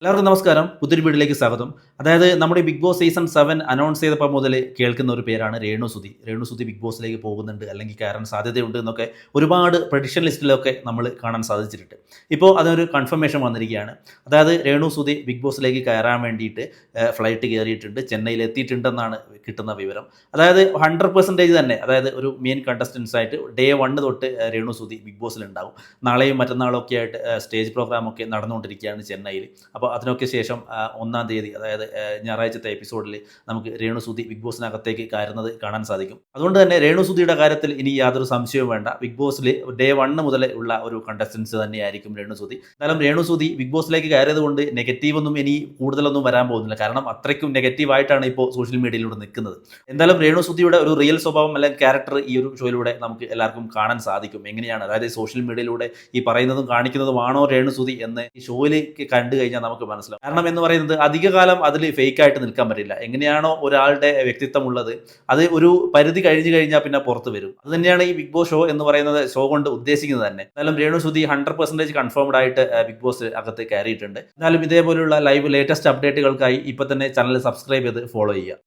എല്ലാവർക്കും നമസ്കാരം. പുതിയൊരു വീഡിയോയിലേക്ക് സ്വാഗതം. അതായത് നമ്മുടെ ബിഗ് ബോസ് സീസൺ 7 അനൗൺസ് ചെയ്തപ്പോൾ മുതൽ കേൾക്കുന്ന ഒരു പേരാണ് രേണുസുതി. രേണുസുതി ബിഗ് ബോസിലേക്ക് പോകുന്നുണ്ട്, അല്ലെങ്കിൽ കയറാൻ സാധ്യതയുണ്ട് എന്നൊക്കെ ഒരുപാട് പ്രഡിക്ഷൻ ലിസ്റ്റിലൊക്കെ നമ്മൾ കാണാൻ സാധിച്ചിട്ടുണ്ട്. ഇപ്പോൾ അതിനൊരു കൺഫർമേഷൻ വന്നിരിക്കുകയാണ്. അതായത് രേണുസുതി ബിഗ് ബോസിലേക്ക് കയറാൻ വേണ്ടിയിട്ട് ഫ്ലൈറ്റ് കയറിയിട്ടുണ്ട്, ചെന്നൈയിൽ എത്തിയിട്ടുണ്ടെന്നാണ് കിട്ടുന്ന വിവരം. അതായത് 100% തന്നെ, അതായത് ഒരു മെയിൻ കണ്ടസ്റ്റൻസ് ആയിട്ട് ഡേ 1 തൊട്ട് രേണുസുതി ബിഗ് ബോസിലുണ്ടാകും. നാളെയും മറ്റന്നാളും ഒക്കെ ആയിട്ട് സ്റ്റേജ് പ്രോഗ്രാമൊക്കെ നടന്നുകൊണ്ടിരിക്കുകയാണ് ചെന്നൈയിൽ. അപ്പോൾ അതിനൊക്കെ ശേഷം 1-ാം തീയതി, അതായത് ഞായറാഴ്ചത്തെ എപ്പിസോഡിൽ നമുക്ക് രേണുസുതി ബിഗ് ബോസിനകത്തേക്ക് കയറുന്നത് കാണാൻ സാധിക്കും. അതുകൊണ്ട് തന്നെ രേണുസുതിയുടെ കാര്യത്തിൽ ഇനി യാതൊരു സംശയവും വേണ്ട. ബിഗ് ബോസിൽ ഡേ 1 മുതൽ ഉള്ള ഒരു കണ്ടസ്റ്റൻസ് തന്നെയായിരിക്കും രേണുസുതി. എന്നാലും രേണുസുതി ബിഗ് ബോസിലേക്ക് കയറിയത് കൊണ്ട് നെഗറ്റീവൊന്നും ഇനി കൂടുതലൊന്നും വരാൻ പോകുന്നില്ല. കാരണം അത്രയ്ക്കും നെഗറ്റീവായിട്ടാണ് ഇപ്പോൾ സോഷ്യൽ മീഡിയയിലൂടെ നിൽക്കുന്നത്. എന്തായാലും രേണുസുതിയുടെ ഒരു റിയൽ സ്വഭാവം അല്ലെങ്കിൽ ക്യാരക്ടർ ഈ ഒരു ഷോയിലൂടെ നമുക്ക് എല്ലാവർക്കും കാണാൻ സാധിക്കും. എങ്ങനെയാണ്, അതായത് സോഷ്യൽ മീഡിയയിലൂടെ ഈ പറയുന്നതും കാണിക്കുന്നതുമാണോ രേണുസുതി എന്ന് ഈ ഷോയിലേക്ക് കണ്ടു കഴിഞ്ഞാൽ നമുക്ക് മനസ്സിലാവും. കാരണം എന്ന് പറയുന്നത് അധികകാലം അതിൽ ഫേക്കായിട്ട് നിൽക്കാൻ പറ്റില്ല. എങ്ങനെയാണോ ഒരാളുടെ വ്യക്തിത്വം ഉള്ളത്, അത് ഒരു പരിധി കഴിഞ്ഞു കഴിഞ്ഞാൽ പിന്നെ പുറത്ത് വരും. അത് തന്നെയാണ് ഈ ബിഗ് ബോസ് ഷോ എന്ന് പറയുന്നത്, ഷോ കൊണ്ട് ഉദ്ദേശിക്കുന്നത് തന്നെ. എന്നാലും രേണുസുതി 100% കൺഫേംഡ് ആയിട്ട് ബിഗ് ബോസ് അകത്ത് കയറിയിട്ടുണ്ട്. എന്നാലും ഇതേപോലുള്ള ലൈവ് ലേറ്റസ്റ്റ് അപ്ഡേറ്റുകൾക്കായി ഇപ്പൊ തന്നെ ചാനൽ സബ്സ്ക്രൈബ് ചെയ്ത് ഫോളോ ചെയ്യുക.